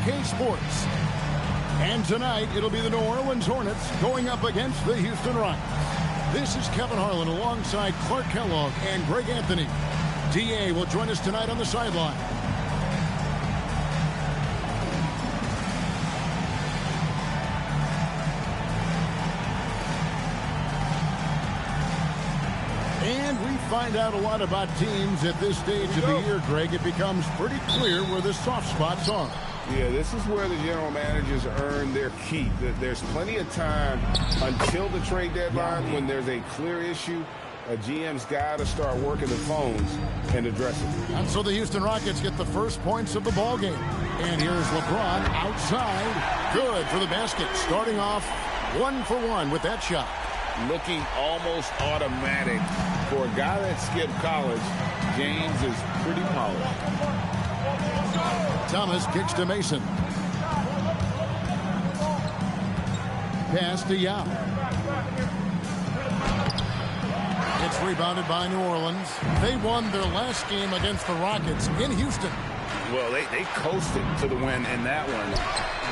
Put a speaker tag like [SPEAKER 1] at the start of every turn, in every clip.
[SPEAKER 1] 2K Sports. And tonight, it'll be the New Orleans Hornets going up against the Houston Rockets. This is Kevin Harlan alongside Clark Kellogg and Greg Anthony. DA will join us tonight on the sideline. And we find out a lot about teams at this stage of the year, Greg. It becomes pretty clear where the soft spots are.
[SPEAKER 2] Yeah, this is where the general managers earn their keep. There's plenty of time until the trade deadline when there's a clear issue. A GM's got to start working the phones and address it.
[SPEAKER 1] And so the Houston Rockets get the first points of the ball game. And here's LeBron outside. Good for the basket. Starting off 1 for 1 with that shot.
[SPEAKER 2] Looking almost automatic. For a guy that skipped college, James is pretty polished.
[SPEAKER 1] Thomas kicks to Mason. Pass to Yao. It's rebounded by New Orleans. They won their last game against the Rockets in Houston.
[SPEAKER 2] Well, they coasted to the win in that one.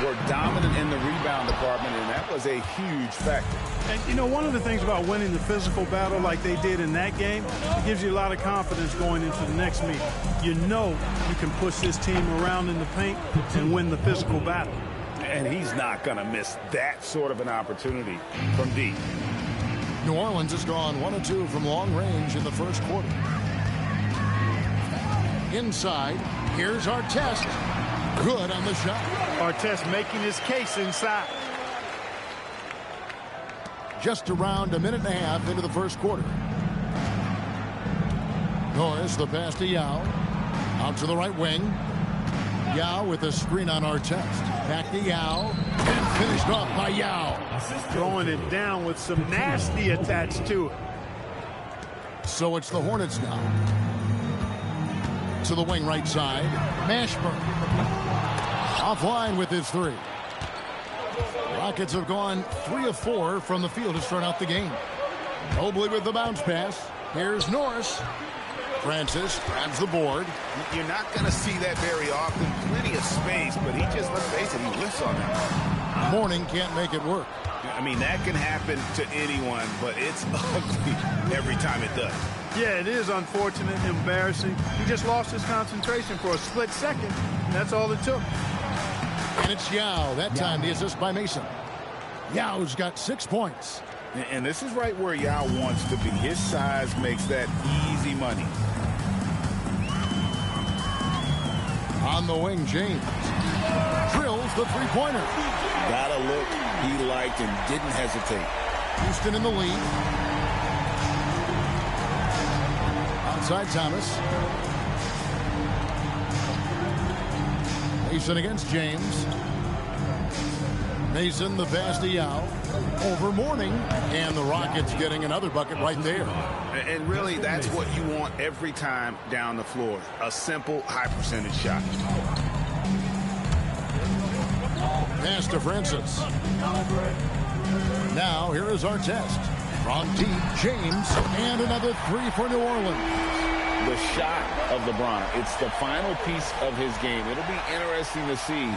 [SPEAKER 2] Were dominant in the rebound department, and that was a huge factor.
[SPEAKER 3] And, you know, one of the things about winning the physical battle like they did in that game, it gives you a lot of confidence going into the next meet. You know you can push this team around in the paint and win the physical battle.
[SPEAKER 2] And he's not going to miss that sort of an opportunity from deep.
[SPEAKER 1] New Orleans has gone 1 of 2 from long range in the first quarter. Inside, here's Artest. Good on the shot.
[SPEAKER 3] Artest making his case inside.
[SPEAKER 1] Just around a minute and a half into the first quarter. Norris, the pass to Yao. Out to the right wing. Yao with a screen on Artest. Back to Yao. And finished off by Yao.
[SPEAKER 3] Throwing it down with some nasty attached to it.
[SPEAKER 1] So it's the Hornets now. To the wing right side. Mashburn. Offline with his 3. Rockets have gone 3 of 4 from the field to start out the game. Mobley with the bounce pass. Here's Norris. Francis grabs the board.
[SPEAKER 2] You're not going to see that very often. Plenty of space, but he just, let's face it, he whiffs on it.
[SPEAKER 1] Mourning can't make it work.
[SPEAKER 2] I mean, that can happen to anyone, but it's ugly every time it does.
[SPEAKER 3] Yeah, it is unfortunate, embarrassing. He just lost his concentration for a split second, and that's all it took.
[SPEAKER 1] And it's Yao. That time the assist by Mason. Yao's got 6 points.
[SPEAKER 2] And this is right where Yao wants to be. His size makes that easy money.
[SPEAKER 1] On the wing, James drills the three-pointer.
[SPEAKER 2] Got a look he liked and didn't hesitate.
[SPEAKER 1] Houston in the lead. Outside Thomas. Mason against James. Mason the pass to Yao. Over Mourning. And the Rockets getting another bucket right there.
[SPEAKER 2] And really, that's what you want every time down the floor. A simple, high-percentage shot.
[SPEAKER 1] Pass to Francis. Now, here is Artest. From deep, James. And another 3 for New Orleans.
[SPEAKER 2] The shot of LeBron. It's the final piece of his game. It'll be interesting to see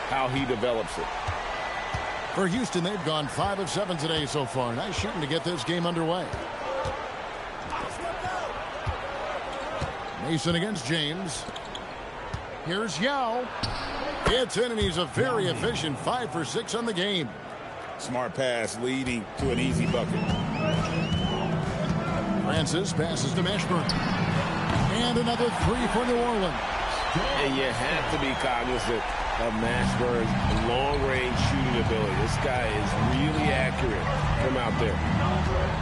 [SPEAKER 2] how he develops it.
[SPEAKER 1] For Houston, they've gone 5 of 7 today so far. Nice shooting to get this game underway. Mason against James. Here's Yao. Gets in, and he's a very efficient 5 for 6 on the game.
[SPEAKER 2] Smart pass leading to an easy bucket.
[SPEAKER 1] Francis passes to Mashburn. And another 3 for New Orleans.
[SPEAKER 4] And you have to be cognizant of Mashburn's long-range shooting ability. This guy is really accurate from out there.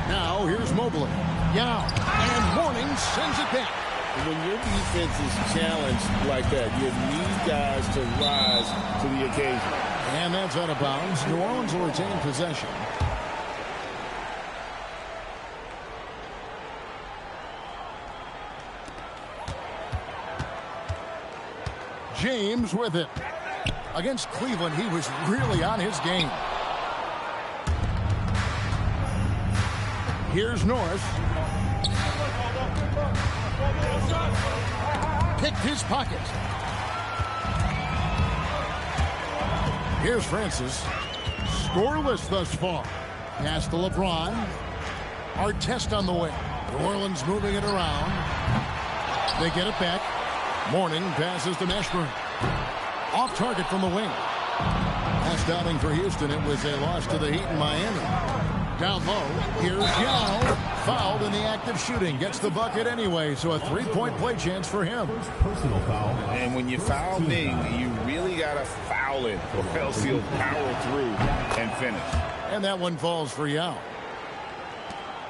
[SPEAKER 1] Now here's Mobley. Yao. And Mourning sends it back.
[SPEAKER 4] When your defense is challenged like that, you need guys to rise to the occasion.
[SPEAKER 1] And that's out of bounds. New Orleans will retain possession. James with it. Against Cleveland, he was really on his game. Here's Norris. Picked his pocket. Here's Francis. Scoreless thus far. Pass to LeBron. Artest on the way. New Orleans moving it around. They get it back. Mourning passes to Mashburn. Off target from the wing. Last downing for Houston. It was a loss to the Heat in Miami. Down low. Here's Yao. Fouled in the act of shooting. Gets the bucket anyway, so a three-point play chance for him.
[SPEAKER 5] Personal foul.
[SPEAKER 2] And when you foul Ming, you really got to foul it, or else he'll power through and finish.
[SPEAKER 1] And that one falls for Yao.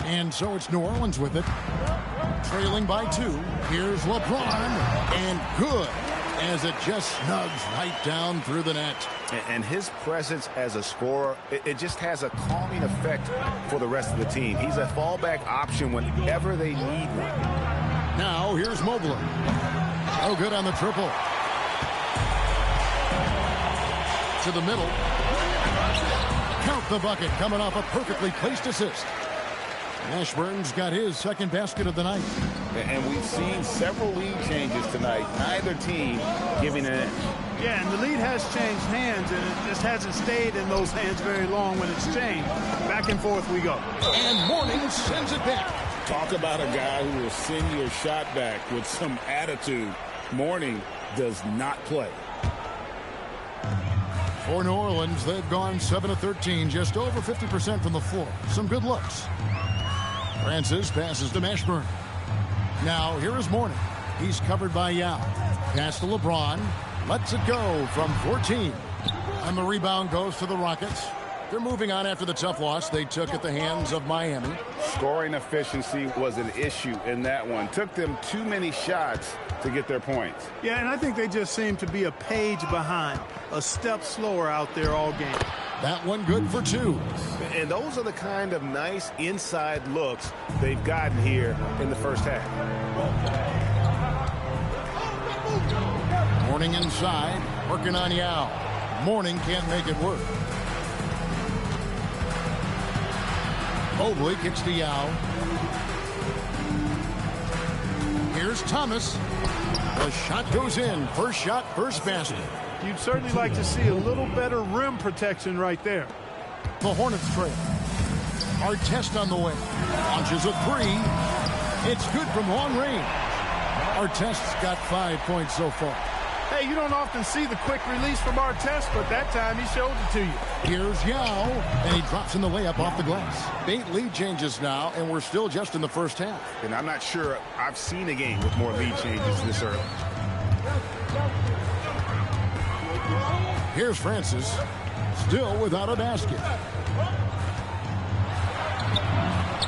[SPEAKER 1] And so it's New Orleans with it. Trailing by 2. Here's LeBron. And good, as it just snugs right down through the net.
[SPEAKER 2] And his presence as a scorer, it just has a calming effect for the rest of the team. He's a fallback option whenever they need one.
[SPEAKER 1] Now here's Mobley. Oh, good on the triple. To the middle. Count the bucket, coming off a perfectly placed assist. Mashburn's got his second basket of the night.
[SPEAKER 2] And we've seen several lead changes tonight. Neither team giving an edge.
[SPEAKER 3] Yeah, and the lead has changed hands, and it just hasn't stayed in those hands very long when it's changed. Back and forth we go.
[SPEAKER 1] And Mourning sends it back.
[SPEAKER 2] Talk about a guy who will send your shot back with some attitude. Mourning does not play.
[SPEAKER 1] For New Orleans, they've gone 7 of 13, just over 50% from the floor. Some good looks. Francis passes to Mashburn. Now here is Mourning. He's covered by Yao. Pass to LeBron. Lets it go from 14. And the rebound goes to the Rockets. They're moving on after the tough loss they took at the hands of Miami.
[SPEAKER 2] Scoring efficiency was an issue in that one. Took them too many shots to get their points.
[SPEAKER 3] Yeah, and I think they just seem to be a page behind, a step slower out there all game.
[SPEAKER 1] That one good for 2.
[SPEAKER 2] And those are the kind of nice inside looks they've gotten here in the first half.
[SPEAKER 1] Mourning inside, working on Yao. Mourning can't make it work. Mobley kicks to Yao. Here's Thomas. The shot goes in. First shot, first basket.
[SPEAKER 3] You'd certainly like to see a little better rim protection right there.
[SPEAKER 1] The Hornets trail. Artest on the way. Launches a 3. It's good from long range. Artest's got 5 points so far.
[SPEAKER 3] Hey, you don't often see the quick release from Artest, but that time he showed it to you.
[SPEAKER 1] Here's Yao, and he drops in the layup off the glass. 8 lead changes now, and we're still just in the first half.
[SPEAKER 2] And I'm not sure I've seen a game with more lead changes this early.
[SPEAKER 1] Here's Francis, still without a basket.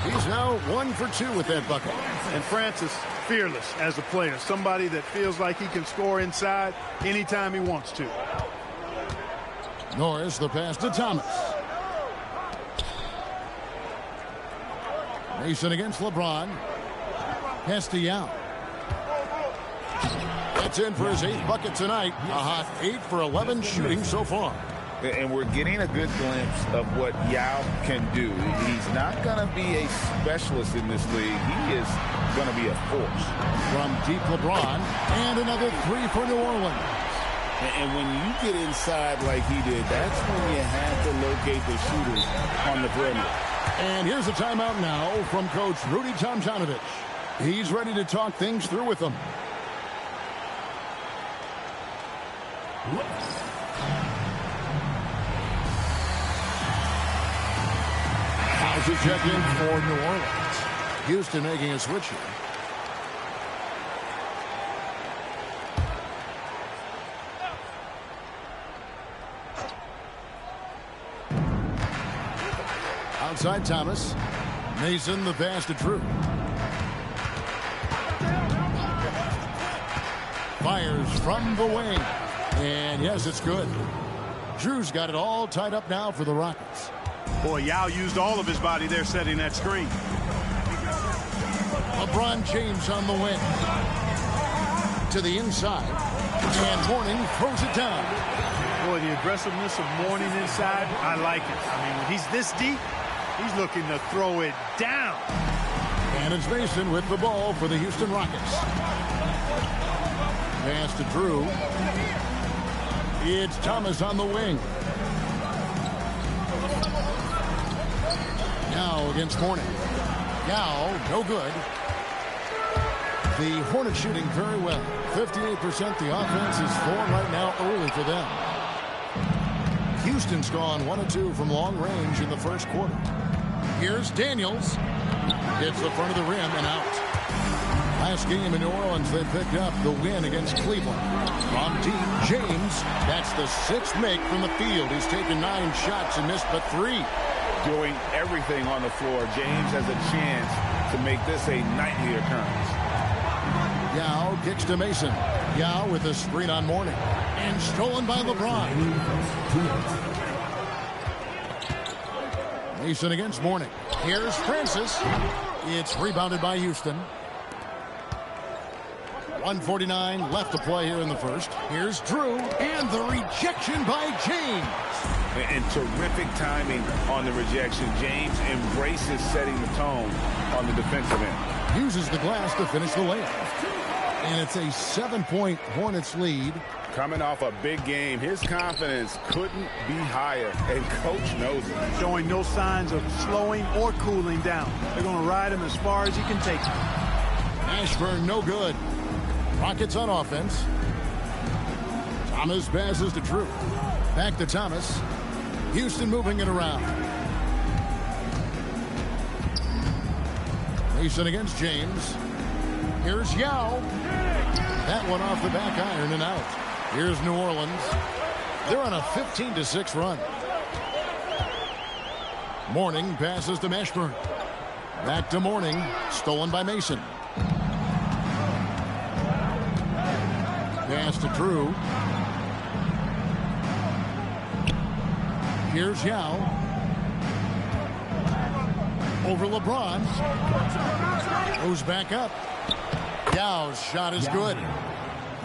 [SPEAKER 1] He's now 1 for 2 with that bucket.
[SPEAKER 3] And Francis, fearless as a player. Somebody that feels like he can score inside anytime he wants to.
[SPEAKER 1] Norris, the pass to Thomas. Mason against LeBron. Pass to Yao. That's in for his 8th bucket tonight. A hot 8 for 11 shooting so far.
[SPEAKER 2] And we're getting a good glimpse of what Yao can do. He's not going to be a specialist in this league. He is going to be a force.
[SPEAKER 1] From deep LeBron, and another 3 for New Orleans.
[SPEAKER 2] And when you get inside like he did, that's when you have to locate the shooters on the perimeter.
[SPEAKER 1] And here's a timeout now from Coach Rudy Tomjanovich. He's ready to talk things through with them. How's it check in for New Orleans? Houston making a switch here. Outside Thomas. Mason the pass to Drew. Fires from the wing. And yes, it's good. Drew's got it all tied up now for the Rockets.
[SPEAKER 3] Boy, Yao used all of his body there setting that screen.
[SPEAKER 1] LeBron James on the wing. To the inside. And Mourning throws it down.
[SPEAKER 3] Boy, the aggressiveness of Mourning inside, I like it. I mean, when he's this deep, he's looking to throw it down.
[SPEAKER 1] And it's Mason with the ball for the Houston Rockets. Pass to Drew. It's Thomas on the wing. Now against Morning. Now, no good. The Hornets shooting very well. 58%. The offense is formed right now early for them. Houston's gone 1 of 2 from long range in the first quarter. Here's Daniels. Hits the front of the rim and out. Last game in New Orleans, they picked up the win against Cleveland. From deep, James. That's the 6th make from the field. He's taken 9 shots and missed but 3.
[SPEAKER 5] Doing everything on the floor. James has a chance to make this a nightly occurrence.
[SPEAKER 1] Yao kicks to Mason. Yao with a screen on Morning. And stolen by LeBron. Mason against Morning. Here's Francis. It's rebounded by Houston. 1:49 left to play here in the first. Here's Drew. And the rejection by James.
[SPEAKER 5] And terrific timing on the rejection. James embraces setting the tone on the defensive end.
[SPEAKER 1] Uses the glass to finish the layup. And it's a 7-point Hornets lead.
[SPEAKER 5] Coming off a big game, his confidence couldn't be higher, and coach knows it.
[SPEAKER 3] Showing no signs of slowing or cooling down. They're going to ride him as far as he can take him.
[SPEAKER 1] Ashburn, no good. Rockets on offense. Thomas passes to Drew. Back to Thomas. Houston moving it around. Mason against James. Here's Yao. That one off the back iron and out. Here's New Orleans. They're on a 15-6 run. Morning passes to Mashburn. Back to Morning. Stolen by Mason. Pass to Drew. Here's Yao. Over LeBron. Goes back up. Yao's shot is good.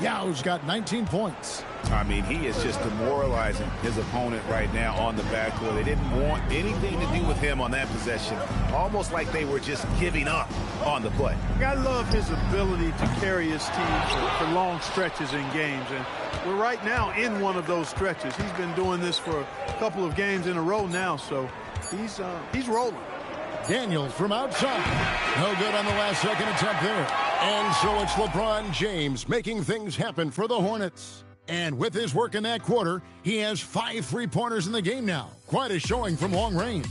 [SPEAKER 1] Yao's got 19 points.
[SPEAKER 5] I mean, he is just demoralizing his opponent right now on the backcourt. They didn't want anything to do with him on that possession. Almost like they were just giving up on the play.
[SPEAKER 3] I love his ability to carry his team for long stretches in games. And we're right now in one of those stretches. He's been doing this for a couple of games in a row now, so he's rolling.
[SPEAKER 1] Daniels from outside. No good on the last second attempt there. And so it's LeBron James making things happen for the Hornets. And with his work in that quarter, he has 5 3-pointers in the game now. Quite a showing from long range.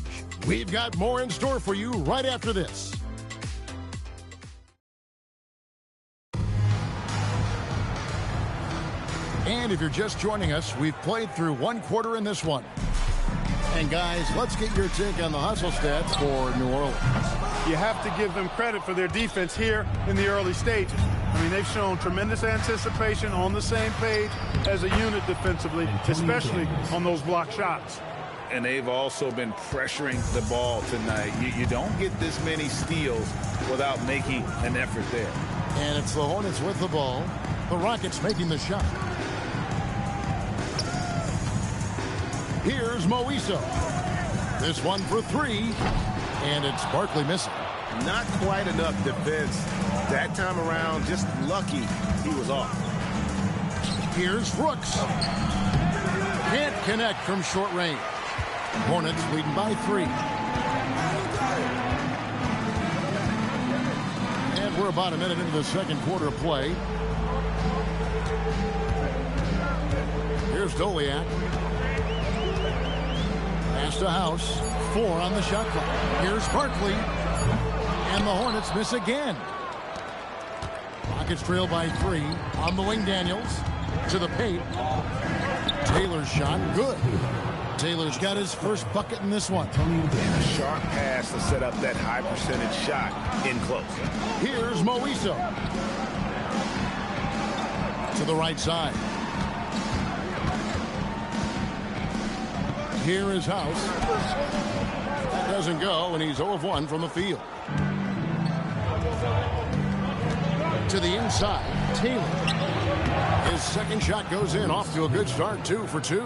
[SPEAKER 1] We've got more in store for you right after this. And if you're just joining us, we've played through 1 quarter in this one. And guys, let's get your take on the hustle stats for New Orleans.
[SPEAKER 3] You have to give them credit for their defense here in the early stages. I mean, they've shown tremendous anticipation, on the same page as a unit defensively, especially on those block shots.
[SPEAKER 5] And they've also been pressuring the ball tonight. You don't get this many steals without making an effort there.
[SPEAKER 1] And it's the Hornets with the ball. The Rockets making the shot. Here's Moiso. This one for 3. And it's Barkley missing.
[SPEAKER 4] Not quite enough defense. That time around, just lucky he was off.
[SPEAKER 1] Here's Brooks. Can't connect from short range. Hornets leading by 3. And we're about a minute into the second quarter of play. Here's Doliak. Pass to House. 4 on the shot clock. Here's Barkley. And the Hornets miss again. Rockets trail by 3. On the wing, Daniels. To the paint. Taylor's shot. Good. Taylor's got his first bucket in this one.
[SPEAKER 5] And a sharp pass to set up that high percentage shot in close.
[SPEAKER 1] Here's Moiso. To the right side. Here is House. That doesn't go, and he's 0 of 1 from the field. To the inside, Taylor. His second shot goes in, off to a good start, 2 for 2.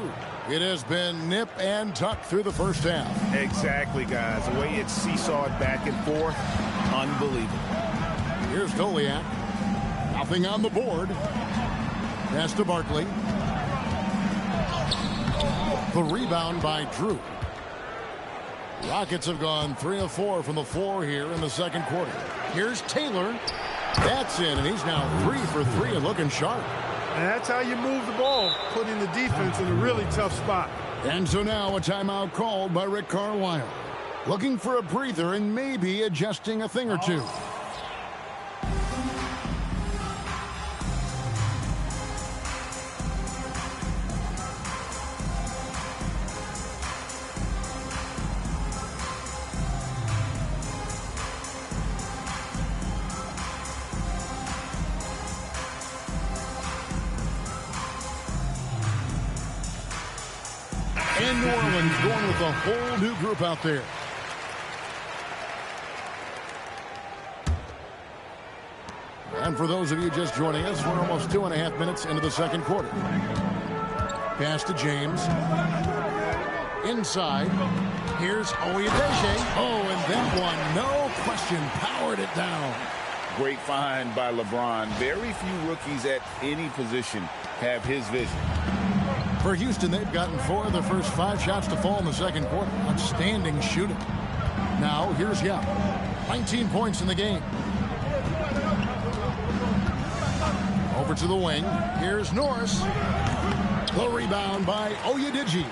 [SPEAKER 1] It has been nip and tuck through the first half.
[SPEAKER 5] Exactly, guys. The way it's seesawed back and forth, unbelievable.
[SPEAKER 1] Here's Doliak. Nothing on the board. Pass to Barkley. The rebound by Drew. Rockets have gone 3 of 4 from the floor here in the second quarter. Here's Taylor. That's in, and he's now 3 for 3 and looking sharp.
[SPEAKER 3] And that's how you move the ball, putting the defense in a really tough spot.
[SPEAKER 1] And so now a timeout called by Rick Carlisle. Looking for a breather and maybe adjusting a thing or two. And New Orleans going with a whole new group out there. And for those of you just joining us, we're almost 2.5 minutes into the second quarter. Pass to James. Inside. Here's Oyedeji. Oh, and that one, no question, powered it down.
[SPEAKER 5] Great find by LeBron. Very few rookies at any position have his vision.
[SPEAKER 1] For Houston, they've gotten 4 of their first 5 shots to fall in the second quarter. Outstanding shooting. Now, here's Yao. 19 points in the game. Over to the wing. Here's Norris. The rebound by Oyedeji.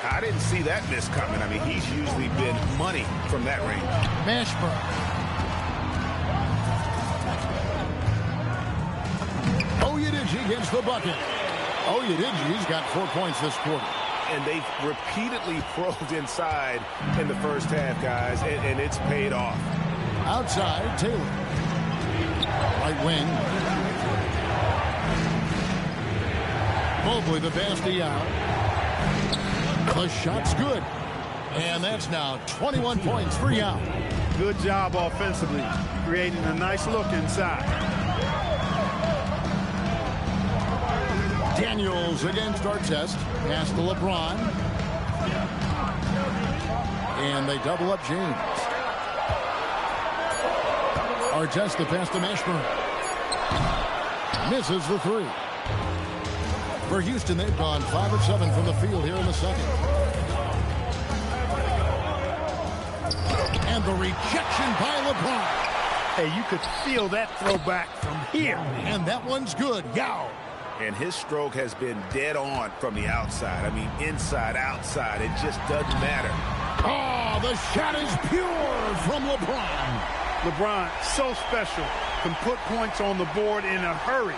[SPEAKER 5] I didn't see that miss coming. I mean, he's usually been money from that range.
[SPEAKER 1] Mashburn. Oyedeji gets the bucket. Oyedeji's got 4 points this quarter.
[SPEAKER 5] And they've repeatedly probed inside in the first half, guys, and it's paid off.
[SPEAKER 1] Outside, Taylor. Right wing. Mobley, the pass to Yao. The shot's good. And that's now 21 points for Yao.
[SPEAKER 3] Good job offensively, creating a nice look inside.
[SPEAKER 1] Daniels against Artest. Pass to LeBron. And they double up James. Artest the pass to Mashburn. Misses the 3. For Houston, they've gone 5 of 7 from the field here in the second. And the rejection by LeBron.
[SPEAKER 3] Hey, you could feel that throwback from here.
[SPEAKER 1] And that one's good. Yao.
[SPEAKER 5] And his stroke has been dead on from the outside. I mean, inside, outside, it just doesn't matter.
[SPEAKER 1] Oh, the shot is pure from LeBron.
[SPEAKER 3] LeBron, so special, can put points on the board in a hurry.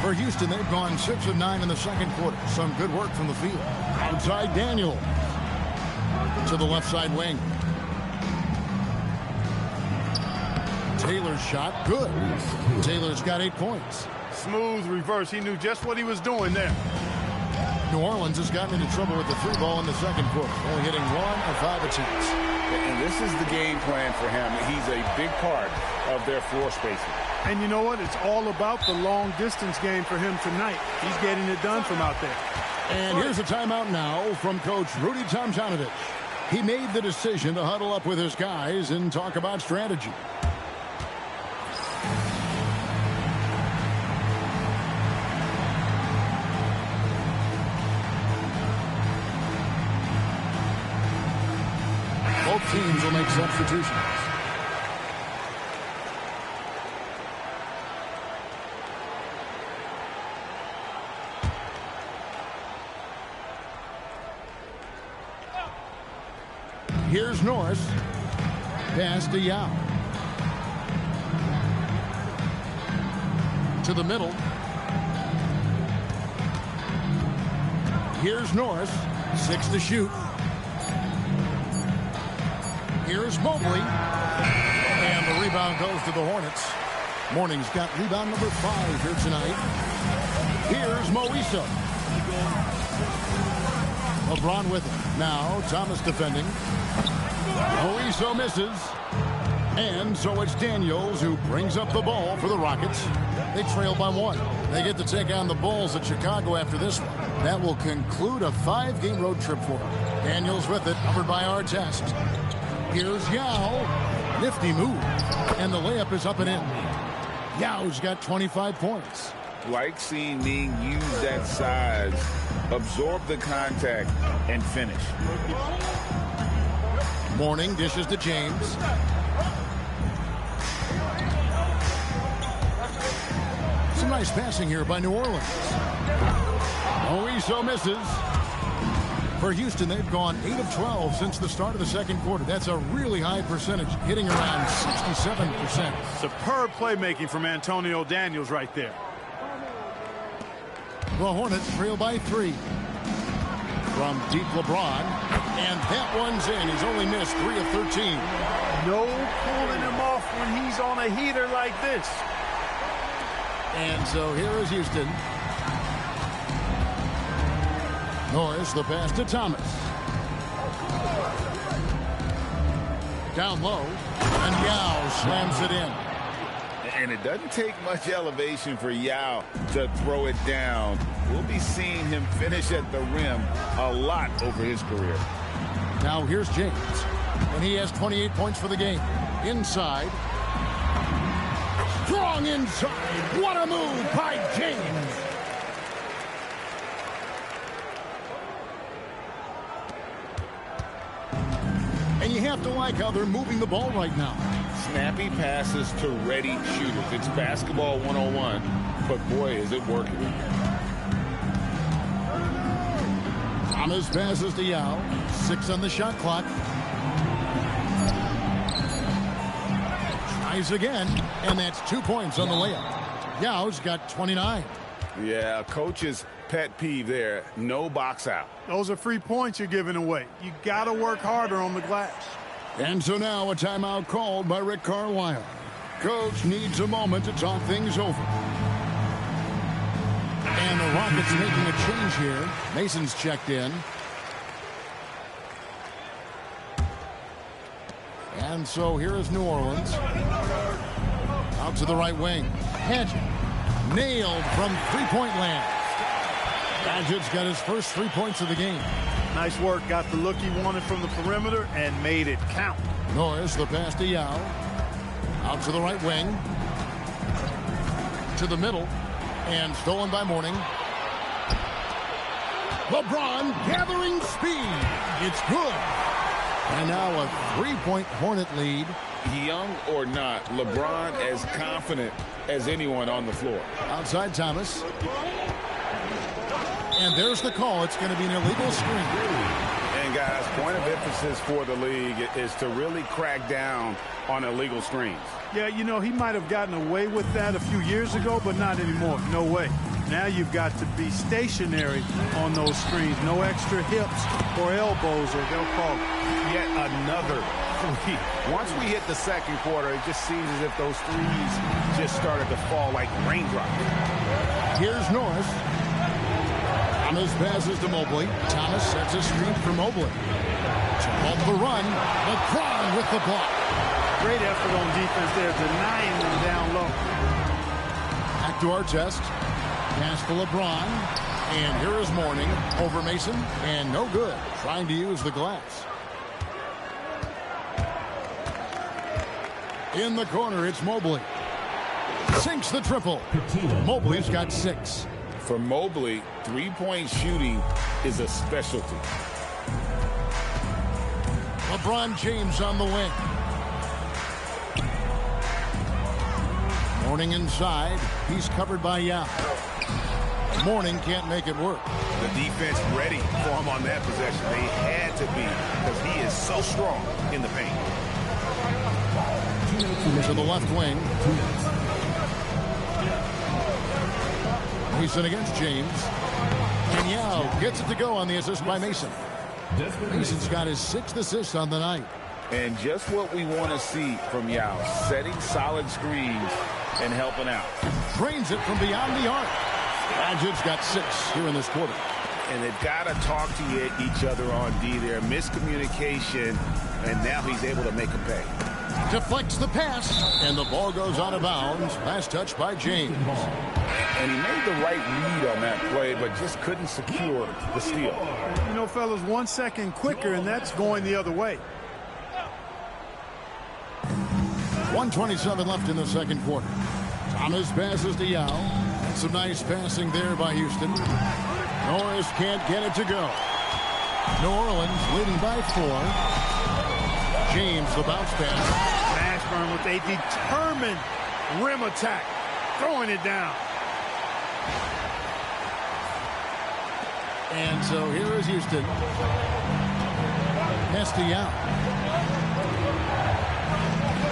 [SPEAKER 1] For Houston, they've gone 6 of 9 in the second quarter. Some good work from the field. Outside Daniel. To the left side wing. Taylor's shot, good. Taylor's got 8 points.
[SPEAKER 3] Smooth reverse. He knew just what he was doing there.
[SPEAKER 1] New Orleans has gotten into trouble with the 3 ball in the second quarter, only hitting 1 of 5 attempts.
[SPEAKER 2] And this is the game plan for him. He's a big part of their floor spacing.
[SPEAKER 3] And you know what? It's all about the long distance game for him tonight. He's getting it done from out there.
[SPEAKER 1] And here's a timeout now from Coach Rudy Tomjanovich. He made the decision to huddle up with his guys and talk about strategy. Both teams will make substitutions. Here's Norris. Pass to Yao. To the middle. Here's Norris. 6 to shoot. Here's Mobley. And the rebound goes to the Hornets. Morning's got rebound number 5 here tonight. Here's Moisa. LeBron with it. Now Thomas defending. Moisa misses. And so it's Daniels who brings up the ball for the Rockets. They trail by 1. They get to take on the Bulls at Chicago after this one. That will conclude a 5-game road trip for them. Daniels with it, covered by Artest. Here's Yao. Nifty move. And the layup is up and in. Yao's got 25 points.
[SPEAKER 2] Like seeing Ming use that size, absorb the contact, and finish.
[SPEAKER 1] Mourning dishes to James. Some nice passing here by New Orleans. Oiso misses. For Houston, they've gone 8 of 12 since the start of the second quarter. That's a really high percentage, hitting around 67%.
[SPEAKER 3] Superb playmaking from Antonio Daniels right there.
[SPEAKER 1] The Hornets trail by 3. From deep LeBron, and that one's in. He's only missed 3 of 13.
[SPEAKER 3] No pulling him off when he's on a heater like this.
[SPEAKER 1] And so here is Houston. Norris, the pass to Thomas. Down low, and Yao slams it in.
[SPEAKER 2] And it doesn't take much elevation for Yao to throw it down. We'll be seeing him finish at the rim a lot over his career.
[SPEAKER 1] Now here's James, and he has 28 points for the game. Inside. Strong inside. What a move by James. And you have to like how they're moving the ball right now.
[SPEAKER 2] Snappy passes to ready shooters. It's basketball 101, but boy, is it working.
[SPEAKER 1] Thomas passes to Yao. 6 on the shot clock. Tries again, and that's 2 points on the layup. Yao's got 29.
[SPEAKER 2] Yeah, coach's pet peeve there. No box out.
[SPEAKER 3] Those are free points you're giving away. You got to work harder on the glass.
[SPEAKER 1] And so now a timeout called by Rick Carlisle. Coach needs a moment to talk things over. And the Rockets making a change here. Mason's checked in. And so here is New Orleans. Out to the right wing. Padgett. Nailed from three-point land. Padgett's got his first 3 points of the game.
[SPEAKER 3] Nice work. Got the look he wanted from the perimeter and made it count.
[SPEAKER 1] Norris, the pass to Yao. Out to the right wing. To the middle. And stolen by Mourning. LeBron gathering speed. It's good. And now a 3-point Hornet lead.
[SPEAKER 2] Young or not, LeBron as confident as anyone on the floor.
[SPEAKER 1] Outside Thomas. And there's the call. It's going to be an illegal screen.
[SPEAKER 2] And guys, point of emphasis for the league is to really crack down on illegal screens.
[SPEAKER 3] Yeah, you know, he might have gotten away with that a few years ago, but not anymore. No way. Now you've got to be stationary on those screens. No extra hips or elbows, or they'll call it.
[SPEAKER 5] Yet another three. Once we hit the second quarter, it just seems as if those threes just started to fall like raindrops.
[SPEAKER 1] Here's Norris. Thomas passes to Mobley. Thomas sets a screen for Mobley. Off the run. LeBron with the block.
[SPEAKER 3] Great effort on defense there, denying them down low.
[SPEAKER 1] Back to our test. Pass to LeBron. And here is Mourning over Mason. And no good. Trying to use the glass. In the corner, it's Mobley. Sinks the triple. Mobley's got 6.
[SPEAKER 2] For Mobley, three-point shooting is a specialty.
[SPEAKER 1] LeBron James on the wing. Mourning inside. He's covered by Yao. Mourning can't make it work.
[SPEAKER 5] The defense ready for him on that possession. They had to be, because he is so strong in the paint.
[SPEAKER 1] To the left wing. Mason against James. And Yao gets it to go on the assist by Mason. Mason's got his 6th assist on the night.
[SPEAKER 2] And just what we want to see from Yao, setting solid screens and helping out.
[SPEAKER 1] Drains it from beyond the arc. Padgett's got 6 here in this quarter.
[SPEAKER 2] And they've got to talk to each other on D there. Miscommunication, and now he's able to make a pay.
[SPEAKER 1] Deflects the pass, and the ball goes out of bounds. Last touch by James.
[SPEAKER 2] And he made the right read on that play, but just couldn't secure the steal.
[SPEAKER 3] You know, fellas, 1 second quicker, and that's going the other way.
[SPEAKER 1] 1:27 left in the second quarter. Thomas passes to Yao. Some nice passing there by Houston. Norris can't get it to go. New Orleans leading by 4. James, the bounce pass.
[SPEAKER 3] Mashburn with a determined rim attack, throwing it down.
[SPEAKER 1] And so here is Houston. Nasty Yao.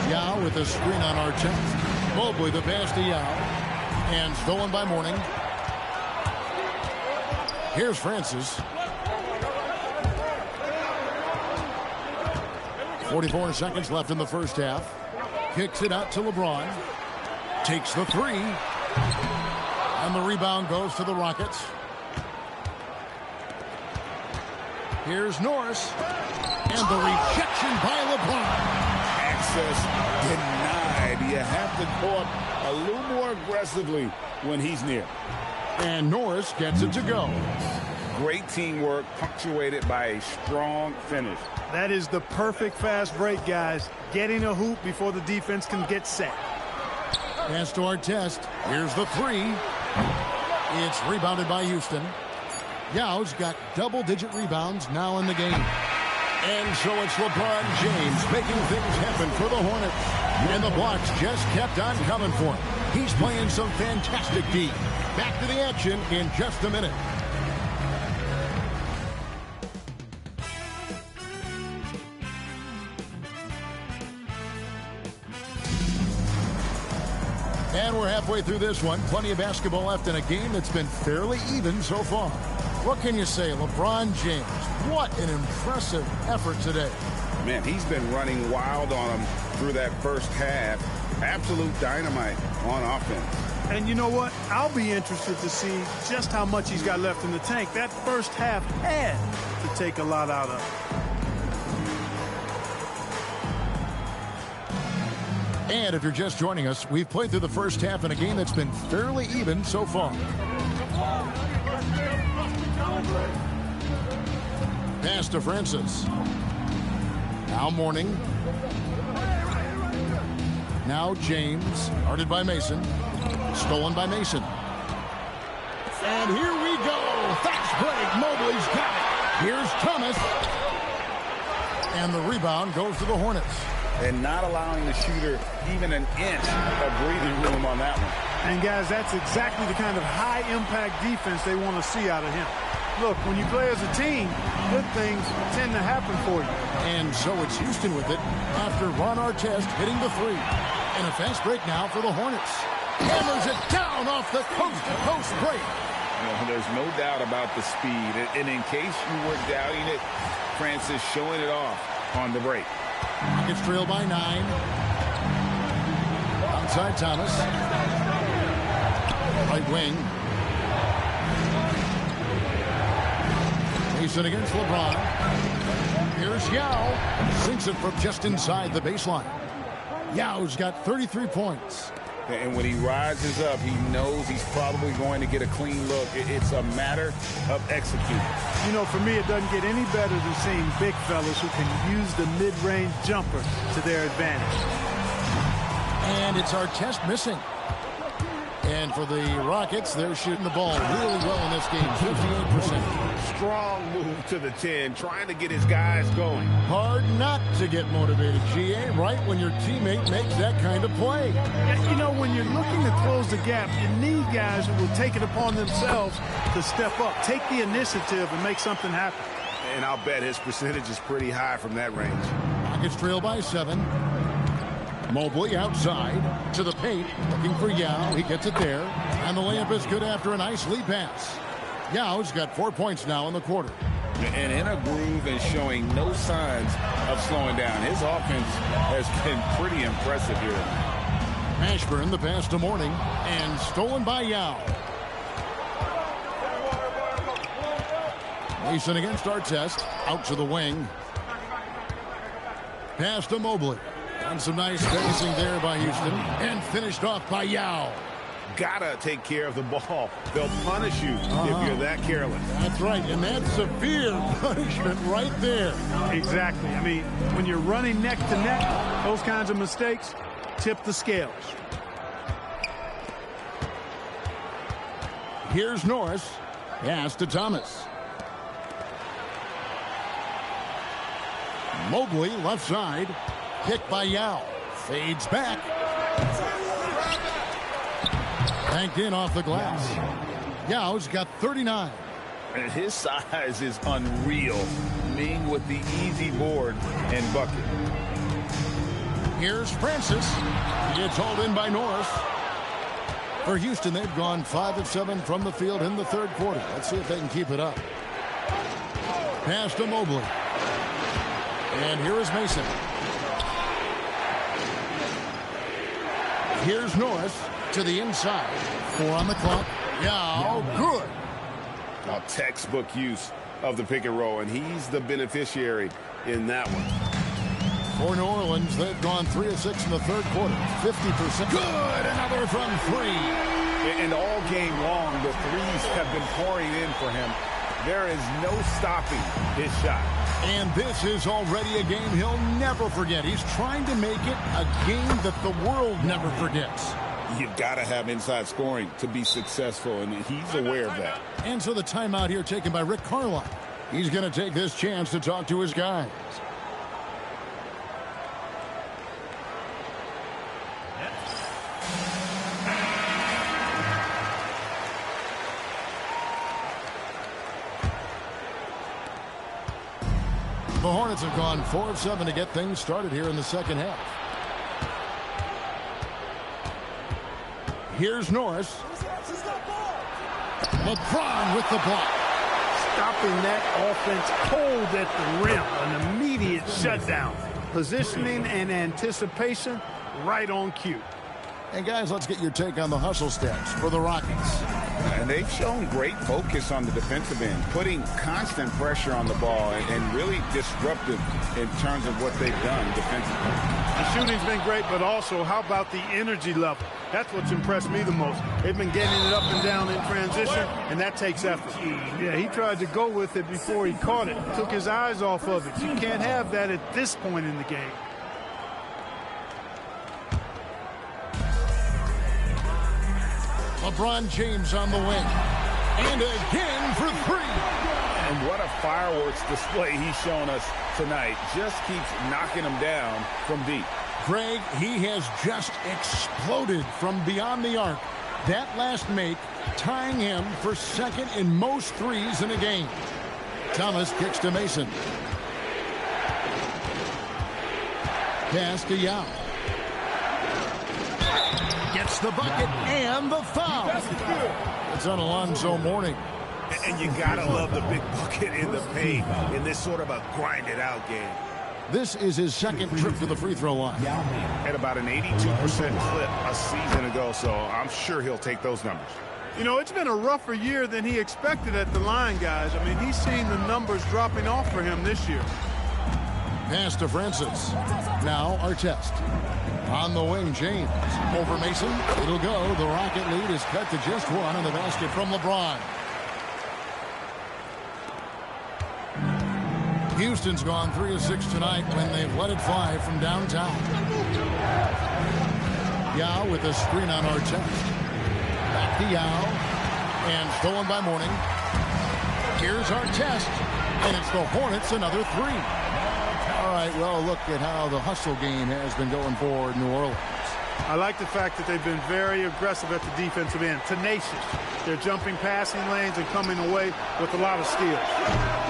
[SPEAKER 1] Yao with a screen on our chest. Mobley the pass to Yao. And stolen by Mourning. Here's Francis. 44 seconds left in the first half. Kicks it out to LeBron. Takes the 3. And the rebound goes to the Rockets. Here's Norris. And the rejection by LeBron.
[SPEAKER 2] Access denied. You have to go up a little more aggressively when he's near.
[SPEAKER 1] And Norris gets it to go.
[SPEAKER 2] Great teamwork, punctuated by a strong finish.
[SPEAKER 3] That is the perfect fast break, guys. Getting a hoop before the defense can get set.
[SPEAKER 1] Pass to Artest. Here's the 3. It's rebounded by Houston. Yao's got double-digit rebounds now in the game. And so it's LeBron James making things happen for the Hornets. And the blocks just kept on coming for him. He's playing some fantastic D. Back to the action in just a minute. And we're halfway through this one. Plenty of basketball left in a game that's been fairly even so far. What can you say? LeBron James, what an impressive effort today.
[SPEAKER 2] Man, he's been running wild on him through that first half. Absolute dynamite on offense.
[SPEAKER 3] And you know what? I'll be interested to see just how much he's got left in the tank. That first half had to take a lot out of him.
[SPEAKER 1] And if you're just joining us, we've played through the first half in a game that's been fairly even so far. Pass to Francis. Now Mourning. Now James. Guarded by Mason. Stolen by Mason. And here we go. Fast break. Mobley's got it. Here's Thomas. And the rebound goes to the Hornets.
[SPEAKER 2] And not allowing the shooter even an inch of breathing room on that one.
[SPEAKER 3] And guys, that's exactly the kind of high-impact defense they want to see out of him. Look, when you play as a team, good things tend to happen for you.
[SPEAKER 1] And so it's Houston with it after Ron Artest hitting the 3. And a fast break now for the Hornets. Hammers it down off the coast-to-coast break.
[SPEAKER 2] Well, there's no doubt about the speed. And in case you were doubting it, Francis showing it off on the break.
[SPEAKER 1] Rockets trail by 9. Outside Thomas. Right wing. Mason against LeBron. Here's Yao. Sinks it from just inside the baseline. Yao's got 33 points.
[SPEAKER 2] And when he rises up, he knows he's probably going to get a clean look. It's a matter of executing.
[SPEAKER 3] You know, for me, it doesn't get any better than seeing big fellas who can use the mid-range jumper to their advantage.
[SPEAKER 1] And it's Artest missing. And for the Rockets, they're shooting the ball really well in this game, 58%.
[SPEAKER 2] Strong move to the 10, trying to get his guys going.
[SPEAKER 1] Hard not to get motivated, GA, right when your teammate makes that kind of play.
[SPEAKER 3] You know, when you're looking to close the gap, you need guys who will take it upon themselves to step up, take the initiative, and make something happen.
[SPEAKER 2] And I'll bet his percentage is pretty high from that range.
[SPEAKER 1] Rockets trail by 7. Mobley outside to the paint, looking for Yao. He gets it there. And the layup is good after a nice lead pass. Yao's got 4 points now in the quarter.
[SPEAKER 2] And in a groove and showing no signs of slowing down. His offense has been pretty impressive here.
[SPEAKER 1] Mashburn, the pass to Mourning, and stolen by Yao. Mason against Artest, out to the wing. Pass to Mobley. And some nice spacing there by Houston. And finished off by Yao.
[SPEAKER 2] Gotta take care of the ball. They'll punish you if you're that careless.
[SPEAKER 1] That's right, and that's severe punishment right there.
[SPEAKER 3] Exactly. I mean, when you're running neck to neck, those kinds of mistakes tip the scales.
[SPEAKER 1] Here's Norris. Pass to Thomas. Mobley left side. Picked by Yao. Fades back. Banked in off the glass. Yao's got 39.
[SPEAKER 5] And his size is unreal. Ming with the easy board and bucket.
[SPEAKER 1] Here's Francis. It's hauled in by Norris. For Houston, they've gone 5 of 7 from the field in the third quarter. Let's see if they can keep it up. Pass to Mobley. And here is Mason. Here's Norris to the inside. 4 on the clock. Yao, good.
[SPEAKER 2] A textbook use of the pick and roll, and he's the beneficiary in that one.
[SPEAKER 1] For New Orleans, they've gone 3 of 6 in the third quarter. 50%. Good. Another from 3.
[SPEAKER 5] And all game long, the threes have been pouring in for him. There is no stopping his shot.
[SPEAKER 1] And this is already a game he'll never forget. He's trying to make it a game that the world never forgets.
[SPEAKER 2] You've got to have inside scoring to be successful, and he's aware of that.
[SPEAKER 1] And so the timeout here taken by Rick Carlisle. He's going to take this chance to talk to his guys. The Hornets have gone 4 of 7 to get things started here in the second half. Here's Norris. LeBron with the block.
[SPEAKER 3] Stopping that offense cold at the rim. An immediate shutdown. Positioning and anticipation right on cue.
[SPEAKER 1] And guys, let's get your take on the hustle stats for the Rockets.
[SPEAKER 2] And they've shown great focus on the defensive end, putting constant pressure on the ball and really disruptive in terms of what they've done defensively.
[SPEAKER 3] The shooting's been great, but also how about the energy level? That's what's impressed me the most. They've been getting it up and down in transition, and that takes effort. Yeah, he tried to go with it before he caught it. Took his eyes off of it. You can't have that at this point in the game.
[SPEAKER 1] LeBron James on the wing. And again for 3.
[SPEAKER 2] And what a fireworks display he's shown us tonight. Just keeps knocking them down from deep.
[SPEAKER 1] Greg, he has just exploded from beyond the arc. That last make tying him for second in most threes in a game. Thomas kicks to Mason. Pass to Yao. Gets the bucket and the foul. It's on Alonzo Mourning.
[SPEAKER 5] And you gotta love the big bucket in the paint in this sort of a grinded-out game.
[SPEAKER 1] This is his second trip to the free throw line.
[SPEAKER 2] At about an 82% clip a season ago, so I'm sure he'll take those numbers.
[SPEAKER 3] You know, it's been a rougher year than he expected at the line, guys. I mean, he's seen the numbers dropping off for him this year.
[SPEAKER 1] Pass to Francis. Now Artest. On the wing, James. Over Mason. It'll go. The Rocket lead is cut to just 1 on the basket from LeBron. Houston's gone 3 of 6 tonight when they've let it fly from downtown. Yao with a screen on Artest. Back to Yao. And stolen by Mourning. Here's Artest. And it's the Hornets another 3. All right, well, look at how the hustle game has been going for New Orleans.
[SPEAKER 3] I like the fact that they've been very aggressive at the defensive end, tenacious. They're jumping passing lanes and coming away with a lot of skill.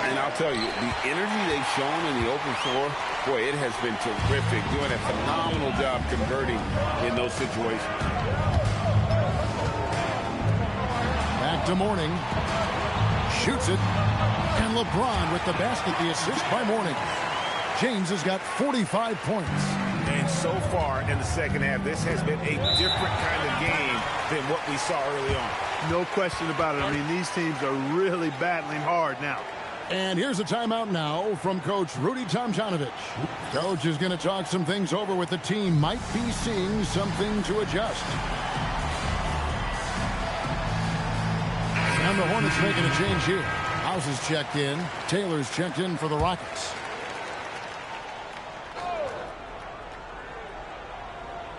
[SPEAKER 2] And I'll tell you, the energy they've shown in the open floor, boy, it has been terrific, doing a phenomenal job converting in those situations.
[SPEAKER 1] Back to Mourning. Shoots it. And LeBron with the basket, the assist by Mourning. James has got 45 points.
[SPEAKER 5] And so far in the second half, this has been a different kind of game than what we saw early on.
[SPEAKER 3] No question about it. I mean, these teams are really battling hard now.
[SPEAKER 1] And here's a timeout now from Coach Rudy Tomjanovich. Coach is going to talk some things over with the team. Might be seeing something to adjust. And the Hornets making a change here. House is checked in. Taylor's checked in for the Rockets.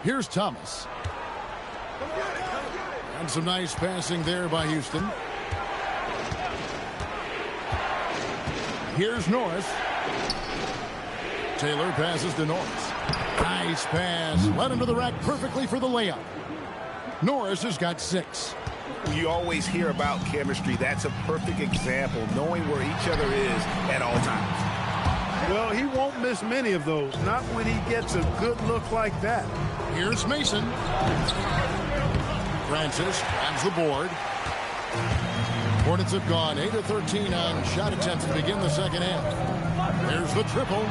[SPEAKER 1] Here's Thomas. And some nice passing there by Houston. Here's Norris. Taylor passes to Norris. Nice pass. Led into the rack perfectly for the layup. Norris has got 6.
[SPEAKER 5] You always hear about chemistry. That's a perfect example, knowing where each other is at all times.
[SPEAKER 3] Well, he won't miss many of those, not when he gets a good look like that.
[SPEAKER 1] Here's Mason. Francis grabs the board. Hornets have gone 8 of 13 on shot attempts to begin the second half. There's the triple,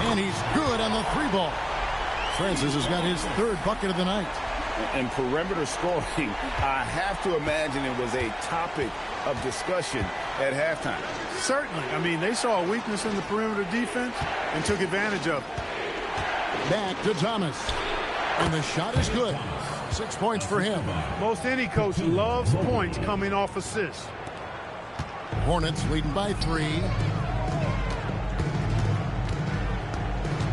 [SPEAKER 1] and he's good on the 3-ball. Francis has got his 3rd bucket of the night.
[SPEAKER 2] And perimeter scoring, I have to imagine it was a topic of discussion at halftime.
[SPEAKER 3] Certainly. I mean, they saw a weakness in the perimeter defense and took advantage of it.
[SPEAKER 1] Back to Thomas. And the shot is good. 6 points for him.
[SPEAKER 3] Most any coach loves points coming off assists.
[SPEAKER 1] Hornets leading by 3.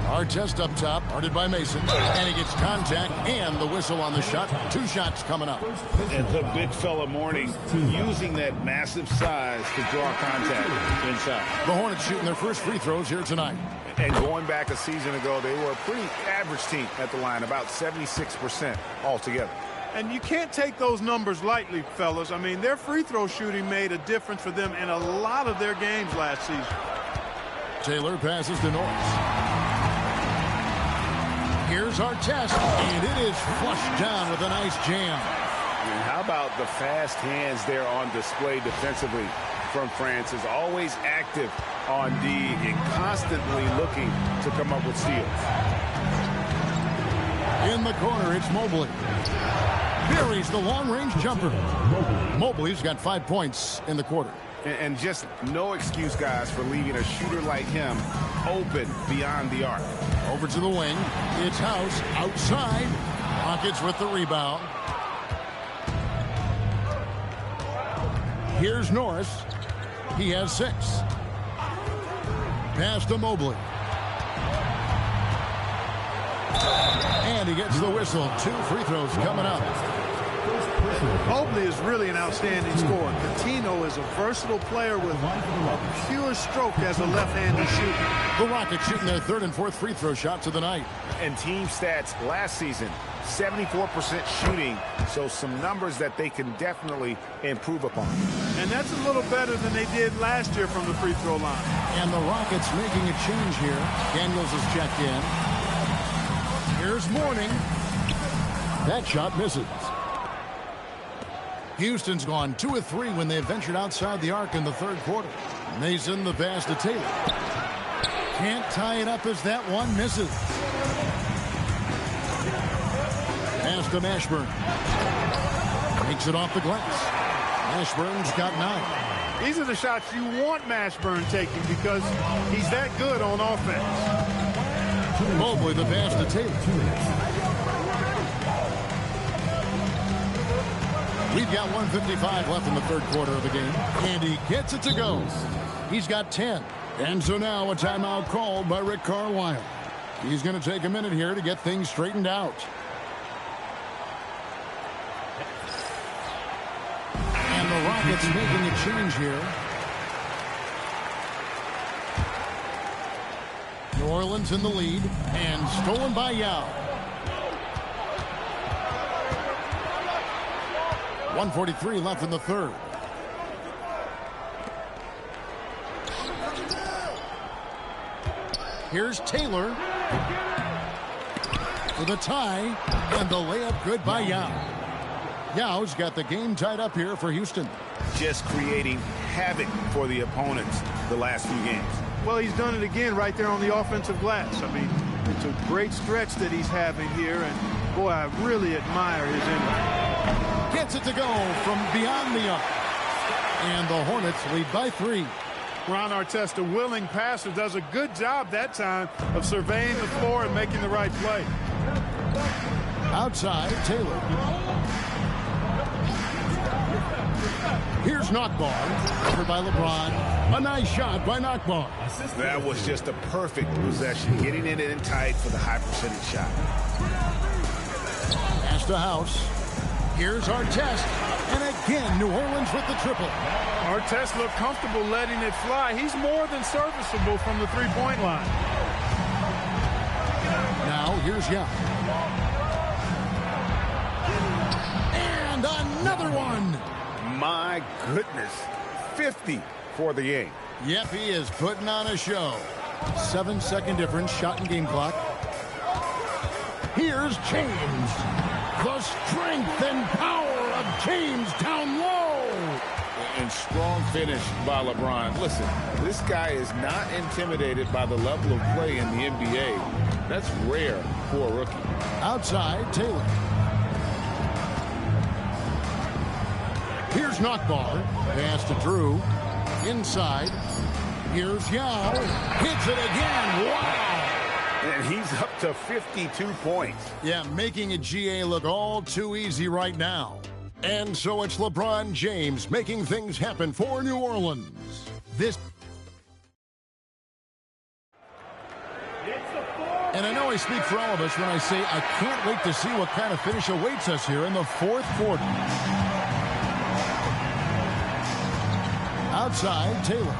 [SPEAKER 1] Artest up top, guarded by Mason. And he gets contact and the whistle on the shot. 2 shots coming up.
[SPEAKER 2] And the big fella Mourning using that massive size to draw contact inside.
[SPEAKER 1] The Hornets shooting their first free throws here tonight.
[SPEAKER 5] And going back a season ago, they were a pretty average team at the line, about 76% altogether.
[SPEAKER 3] And you can't take those numbers lightly, fellas. I mean, their free throw shooting made a difference for them in a lot of their games last season.
[SPEAKER 1] Taylor passes to Norris. Here's Artest, and it is flushed down with a nice jam.
[SPEAKER 2] And how about the fast hands there on display defensively from Francis? Always active on D and constantly looking to come up with steals.
[SPEAKER 1] In the corner, it's Mobley. Buries the long-range jumper. Mobley's got 5 points in the quarter.
[SPEAKER 2] And just no excuse, guys, for leaving a shooter like him open beyond the arc.
[SPEAKER 1] Over to the wing. It's House outside. Rockets with the rebound. Here's Norris. He has 6. Pass to Mobley. And he gets the whistle. 2 free throws coming up.
[SPEAKER 3] Mobley is really an outstanding scorer. Coutinho is a versatile player with a pure stroke as a left-handed shooter.
[SPEAKER 1] The Rockets shooting their 3rd and 4th free throw shots of the night.
[SPEAKER 5] And team stats last season, 74% shooting, so some numbers that they can definitely improve upon.
[SPEAKER 3] And that's a little better than they did last year from the free throw line.
[SPEAKER 1] And the Rockets making a change here. Daniels has checked in. Here's Mourning. That shot misses. Houston's gone 2 of 3 when they ventured outside the arc in the 3rd quarter. Mason the pass to Taylor. Can't tie it up as that one misses. Pass to Mashburn. Takes it off the glass. Mashburn's got 9.
[SPEAKER 3] These are the shots you want Mashburn taking because he's that good on offense.
[SPEAKER 1] Mobley the pass to Taylor. We've got 1:55 left in the 3rd quarter of the game. And he gets it to go. He's got 10. And so now a timeout called by Rick Carlisle. He's going to take a minute here to get things straightened out. And the Rockets making a change here. New Orleans in the lead. And stolen by Yao. 1:43 left in the 3rd. Here's Taylor for the tie, and the layup good by Yao. Yao's got the game tied up here for Houston.
[SPEAKER 5] Just creating havoc for the opponents the last few games.
[SPEAKER 3] Well, he's done it again right there on the offensive glass. I mean, it's a great stretch that he's having here, and boy, I really admire his energy.
[SPEAKER 1] Gets it to go from beyond the arc. And the Hornets lead by 3.
[SPEAKER 3] Ron Artest, a willing passer, does a good job that time of surveying the floor and making the right play.
[SPEAKER 1] Outside, Taylor. Here's Knockbar, covered by LeBron. A nice shot by Knockbar.
[SPEAKER 5] That was just a perfect possession, getting it in tight for the high percentage shot.
[SPEAKER 1] Pass to House. Here's Artest. And again, New Orleans with the triple.
[SPEAKER 3] Artest looked comfortable letting it fly. He's more than serviceable from the three-point line.
[SPEAKER 1] Now, here's Young. And another one.
[SPEAKER 5] My goodness. 50 for the game.
[SPEAKER 1] Yep, he is putting on a show. 7-second difference, shot and game clock. Here's James. The strength and power of James down low.
[SPEAKER 2] And strong finish by LeBron. Listen, this guy is not intimidated by the level of play in the NBA. That's rare for a rookie.
[SPEAKER 1] Outside, Taylor. Here's Nockbar. Pass to Drew. Inside. Here's Yao. Hits it again. Wow.
[SPEAKER 5] And he's up to 52 points.
[SPEAKER 1] Yeah, making a GA look all too easy right now. And so it's LeBron James making things happen for New Orleans. And I know I speak for all of us when I say I can't wait to see what kind of finish awaits us here in the fourth quarter. Outside, Taylor.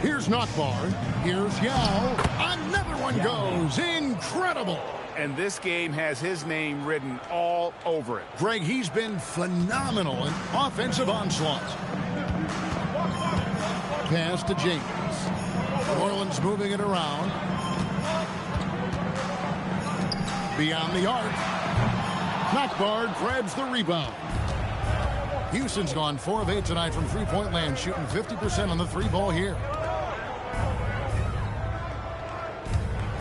[SPEAKER 1] Here's Nockbar. Here's Yao. Another one goes. Incredible.
[SPEAKER 5] And this game has his name written all over it.
[SPEAKER 1] Greg, he's been phenomenal in offensive onslaughts. Pass to James. New Orleans moving it around. Beyond the arc. Nockbar grabs the rebound. Houston's gone 4 of 8 tonight from three-point land, shooting 50% on the three ball here.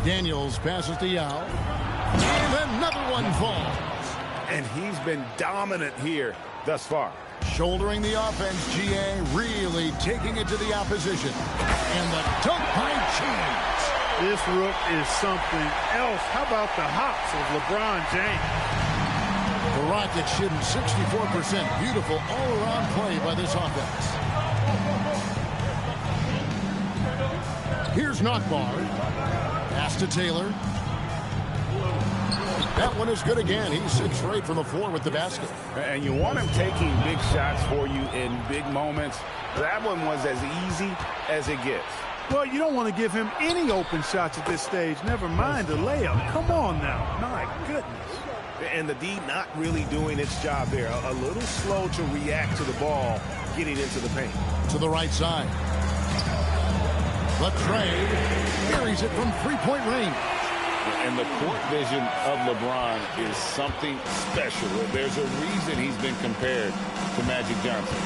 [SPEAKER 1] Daniels passes to Yao. And another one falls.
[SPEAKER 5] And he's been dominant here thus far.
[SPEAKER 1] Shouldering the offense, GA really taking it to the opposition. And the dunk by James.
[SPEAKER 3] This rook is something else. How about the hops of LeBron James?
[SPEAKER 1] The Rockets shooting 64%. Beautiful all-around play by this offense. Here's Nockbar. Pass to Taylor. That one is good again. He's 6 for 8 from the floor with the basket.
[SPEAKER 2] And you want him taking big shots for you in big moments. That one was as easy as it gets.
[SPEAKER 3] Well, you don't want to give him any open shots at this stage. Never mind a layup. Come on now. My goodness.
[SPEAKER 5] And the D not really doing its job there. A little slow to react to the ball getting into the paint.
[SPEAKER 1] To the right side. The trade carries it from three-point range.
[SPEAKER 2] And the court vision of LeBron is something special. There's a reason he's been compared to Magic Johnson.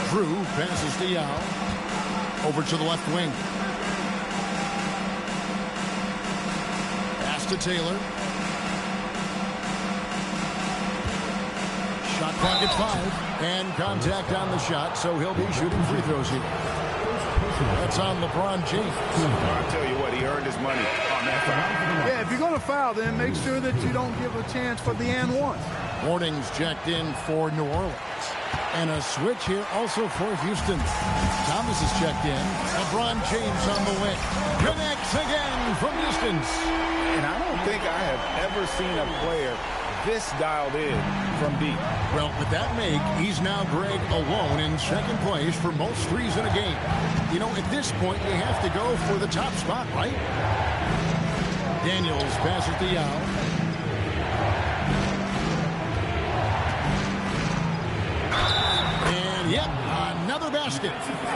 [SPEAKER 1] Drew passes to Yao. Over to the left wing. Pass to Taylor. Shot clock at 5. And contact on the shot, so he'll be shooting free throws here. That's on LeBron James.
[SPEAKER 5] I'll tell you what, he earned his money on that foul.
[SPEAKER 3] Yeah, if you're going to foul, then make sure that you don't give a chance for the and one.
[SPEAKER 1] Warnings checked in for New Orleans. And a switch here also for Houston. Thomas is checked in. LeBron James on the wing. Connects again from distance.
[SPEAKER 2] And I don't think I have ever seen a player this dialed in from deep.
[SPEAKER 1] Well, with that make, he's now, Greg, alone in second place for most threes in a game. You know, at this point, you have to go for the top spot, right? Daniels passes to Yao. And, yep, another basket.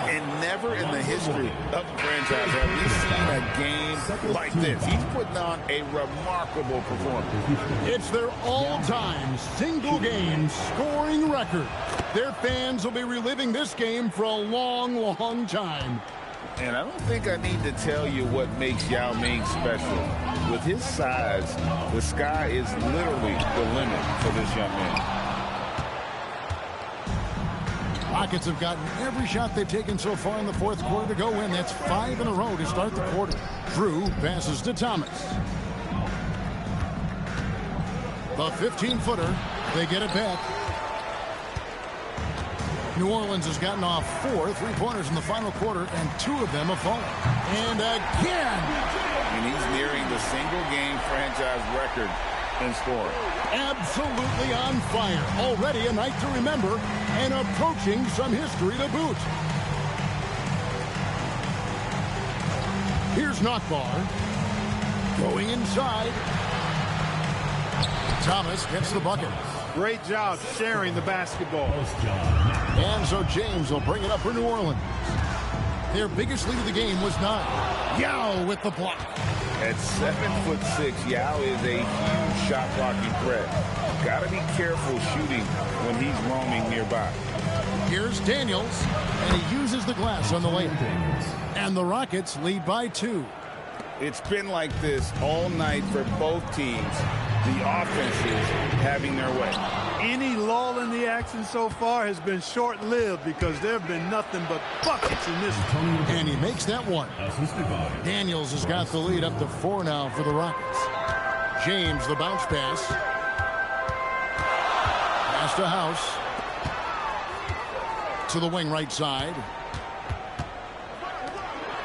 [SPEAKER 2] And never in the history of the franchise have we seen a game like this. He's putting on a remarkable performance.
[SPEAKER 1] It's their all-time single-game scoring record. Their fans will be reliving this game for a long, long time.
[SPEAKER 2] And I don't think I need to tell you what makes Yao Ming special. With his size, the sky is literally the limit for this young man.
[SPEAKER 1] Rockets have gotten every shot they've taken so far in the fourth quarter to go in. That's 5 in a row to start the quarter. Drew passes to Thomas. The 15-footer. They get it back. New Orleans has gotten off 4 three-pointers in the final quarter, and 2 of them have fallen. And again.
[SPEAKER 2] And he's nearing the single-game franchise record
[SPEAKER 5] and scoring.
[SPEAKER 1] Absolutely on fire. Already a night to remember and approaching some history to boot. Here's Nockbar. Going inside. Thomas gets the bucket.
[SPEAKER 3] Great job sharing the basketball.
[SPEAKER 1] And so James will bring it up for New Orleans. Their biggest lead of the game was 9. Yao with the block.
[SPEAKER 2] At 7'6", Yao is a huge shot blocking threat. Got to be careful shooting when he's roaming nearby.
[SPEAKER 1] Here's Daniels, and he uses the glass on the layup. And the Rockets lead by 2.
[SPEAKER 2] It's been like this all night for both teams. The offenses having their way.
[SPEAKER 3] Any lull in the action so far has been short-lived because there have been nothing but buckets in this one.
[SPEAKER 1] And he makes that one. Daniels has got the lead up to 4 now for the Rockets. James, the bounce pass. Pass to House. To the wing right side.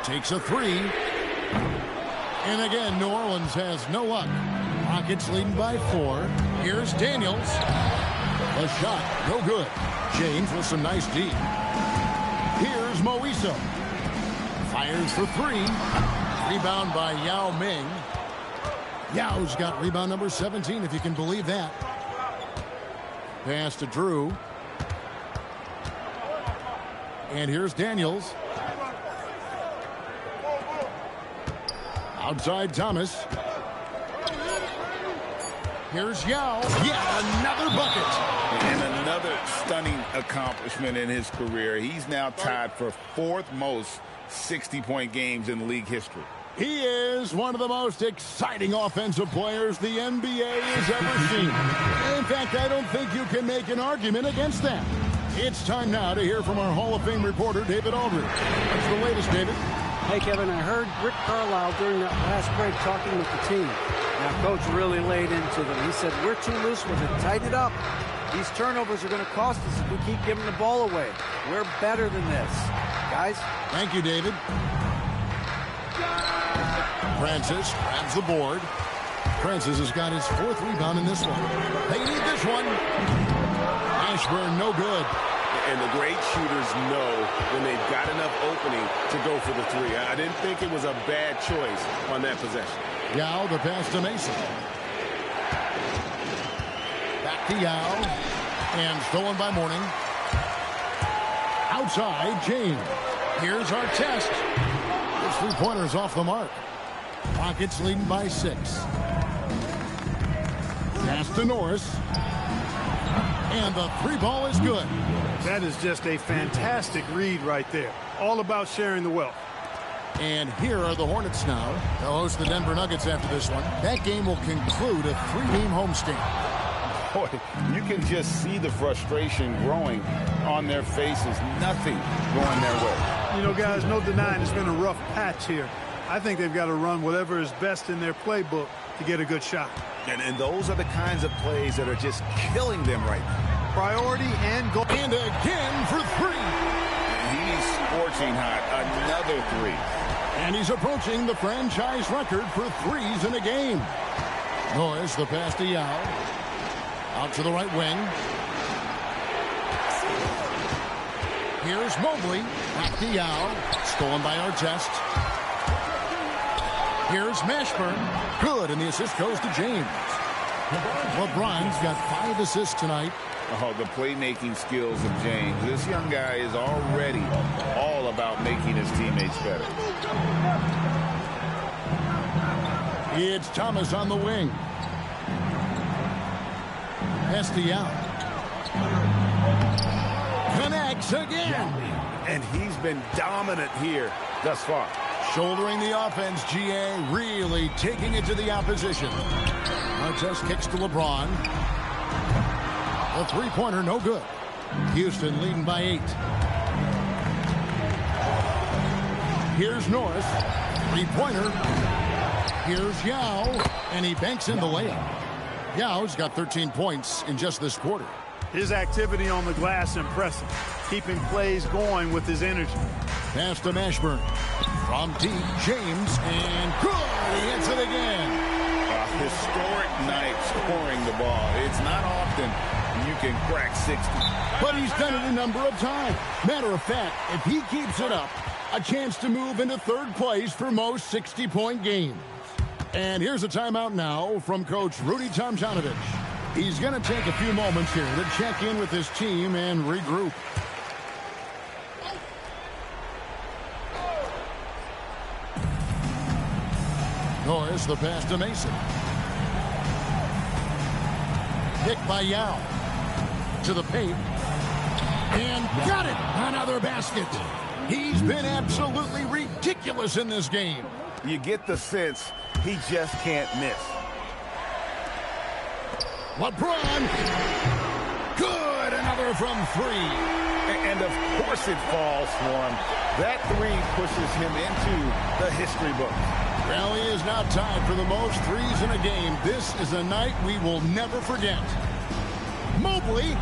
[SPEAKER 1] Takes a 3. And again, New Orleans has no luck. Rockets leading by 4. Here's Daniels. The shot, no good. James with some nice D. Here's Moiso. Fires for 3. Rebound by Yao Ming. Yao's got rebound number 17, if you can believe that. Pass to Drew. And here's Daniels. Outside Thomas. Here's Yao. Yeah, another bucket.
[SPEAKER 2] And another stunning accomplishment in his career. He's now tied for 4th most 60-point games in league history.
[SPEAKER 1] He is one of the most exciting offensive players the NBA has ever seen. In fact, I don't think you can make an argument against that. It's time now to hear from our Hall of Fame reporter, David Aldridge. What's the latest, David?
[SPEAKER 6] Hey, Kevin, I heard Rick Carlisle during that last break talking with the team. Now, Coach really laid into them. He said, we're too loose with it. Tighten it up. These turnovers are going to cost us if we keep giving the ball away. We're better than this. Guys?
[SPEAKER 1] Thank you, David. Francis grabs the board. Francis has got his 4th rebound in this one. They need this one. Ashburn, no good.
[SPEAKER 4] And the great shooters know when they've got enough opening to go for the 3. I didn't think it was a bad choice on that possession.
[SPEAKER 1] Yao, the pass to Mason. Back to Yao. And stolen by Mourning. Outside, James. Here's our test. This 3-pointer's off the mark. Rockets leading by 6. Pass to Norris. And the 3-ball is good.
[SPEAKER 3] That is just a fantastic read right there. All about sharing the wealth.
[SPEAKER 1] And here are the Hornets now. They'll host the Denver Nuggets after this one. That game will conclude a 3-game homestand.
[SPEAKER 2] Boy, you can just see the frustration growing on their faces. Nothing going their way.
[SPEAKER 3] You know, guys, no denying it's been a rough patch here. I think they've got to run whatever is best in their playbook to get a good shot.
[SPEAKER 5] And those are the kinds of plays that are just killing them right now.
[SPEAKER 3] Priority and goal.
[SPEAKER 1] And again for 3.
[SPEAKER 2] He's scorching hot. Another 3.
[SPEAKER 1] And he's approaching the franchise record for 3s in a game. Norris, the pass to Yao. Out to the right wing. Here's Mobley. Back to Yao. Stolen by Artest. Here's Mashburn. Good, and the assist goes to James. LeBron's got 5 assists tonight.
[SPEAKER 2] Oh, the playmaking skills of James. This young guy is already all about making his teammates better.
[SPEAKER 1] It's Thomas on the wing. Yao. Connects again.
[SPEAKER 2] And he's been dominant here thus far.
[SPEAKER 1] Shouldering the offense, GA really taking it to the opposition. Artest kicks to LeBron. The 3-pointer, no good. Houston leading by 8. Here's Norris. 3-pointer. Here's Yao. And he banks in the layup. Yao's got 13 points in just this quarter.
[SPEAKER 3] His activity on the glass impressive. Keeping plays going with his energy.
[SPEAKER 1] Pass to Mashburn. From deep, James, and good. He hits it again.
[SPEAKER 5] historic night scoring the ball. It's not often you can crack 60.
[SPEAKER 1] But he's done it a number of times. Matter of fact, if he keeps it up, a chance to move into third place for most 60-point games. And here's a timeout now from Coach Rudy Tomjanovich. He's going to take a few moments here to check in with his team and regroup. Norris, the pass to Mason. Picked by Yao. To the paint. And got it! Another basket. He's been absolutely ridiculous in this game.
[SPEAKER 5] You get the sense he just can't miss.
[SPEAKER 1] LeBron. Good. Another from three.
[SPEAKER 5] And of course it falls for him. That three pushes him into the history book.
[SPEAKER 1] Well, he is now tied for the most threes in a game. This is a night we will never forget. Mobley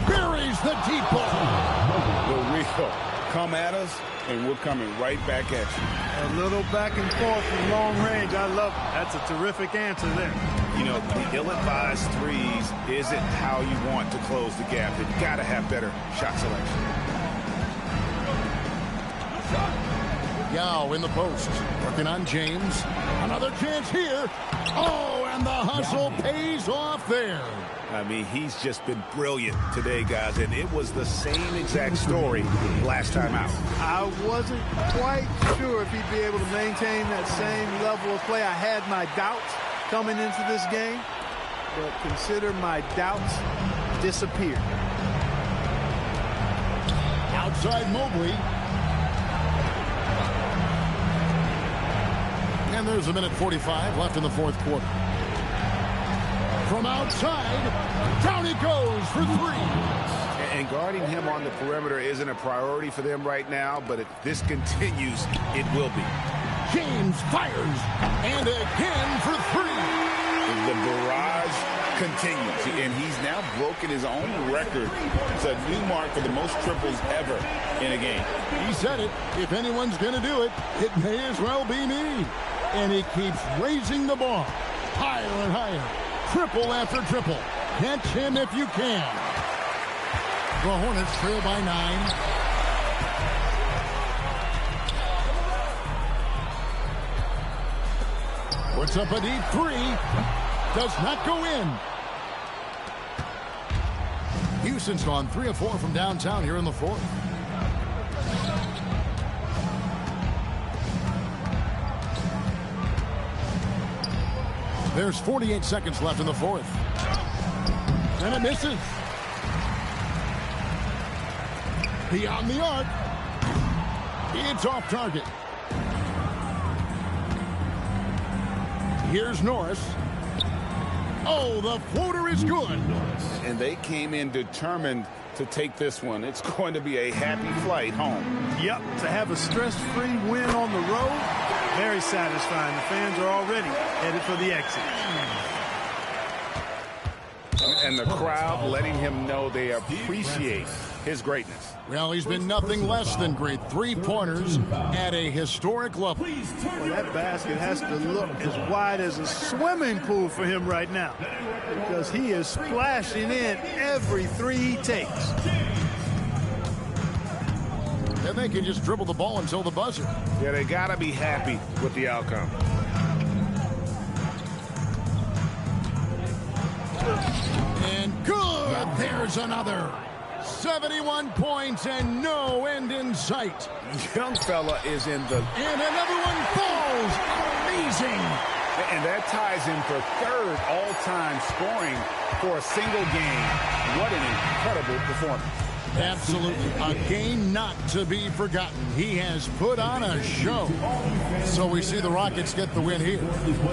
[SPEAKER 1] buries the deep ball.
[SPEAKER 2] The real come at us, and we're coming right back at you.
[SPEAKER 3] A little back and forth from long range. I love it. That's a terrific answer there.
[SPEAKER 5] You know, the ill-advised threes isn't how you want to close the gap. You've got to have better shot selection.
[SPEAKER 1] Yao in the post. Working on James. Another chance here. Oh, and the hustle pays off there.
[SPEAKER 5] I mean, he's just been brilliant today, guys, and it was the same exact story last time out.
[SPEAKER 3] I wasn't quite sure if he'd be able to maintain that same level of play. I had my doubts coming into this game, but consider my doubts disappeared.
[SPEAKER 1] Outside Mobley. And there's a minute 45 left in the fourth quarter. From outside, down he goes for three.
[SPEAKER 5] And guarding him on the perimeter isn't a priority for them right now, but if this continues, it will be.
[SPEAKER 1] James fires, and again for three.
[SPEAKER 2] The barrage continues, and he's now broken his own record. It's a new mark for the most triples ever in a game.
[SPEAKER 1] He said it. If anyone's going to do it, it may as well be me. And he keeps raising the bar higher and higher. Triple after triple. Catch him if you can. The Hornets trail by 9. Puts up a deep three. Does not go in. Houston's gone 3 of 4 from downtown here in the fourth. There's 48 seconds left in the fourth. And it misses. Beyond the arc. It's off target. Here's Norris. Oh, the floater is good.
[SPEAKER 2] And they came in determined to take this one. It's going to be a happy flight home.
[SPEAKER 3] Yep, to have a stress-free win on the road, very satisfying. The fans are already headed for the exit.
[SPEAKER 2] And the crowd letting him know they appreciate his greatness.
[SPEAKER 1] Well, he's been nothing less than great. 3-pointers at a historic level.
[SPEAKER 3] Well, that basket has to look as wide as a swimming pool for him right now, because he is splashing in every three he takes.
[SPEAKER 1] And they can just dribble the ball until the buzzer.
[SPEAKER 2] Yeah, they got to be happy with the outcome.
[SPEAKER 1] And good. There's another. 71 points and no end in sight.
[SPEAKER 2] Young fella is in the...
[SPEAKER 1] And another one falls. Amazing.
[SPEAKER 2] And that ties him for third all-time scoring for a single game. What an incredible performance.
[SPEAKER 1] Absolutely. A game not to be forgotten. He has put on a show. So we see the Rockets get the win here.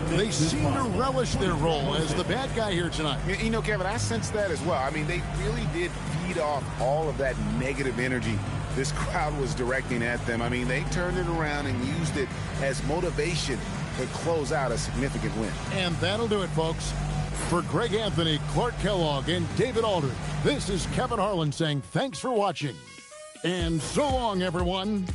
[SPEAKER 1] They seem to relish their role as the bad guy here tonight.
[SPEAKER 2] You know, Kevin, I sense that as well. I mean, they really did feed off all of that negative energy this crowd was directing at them. I mean, they turned it around and used it as motivation to close out a significant win.
[SPEAKER 1] And that'll do it, folks. For Greg Anthony, Clark Kellogg, and David Aldridge, this is Kevin Harlan saying thanks for watching. And so long, everyone.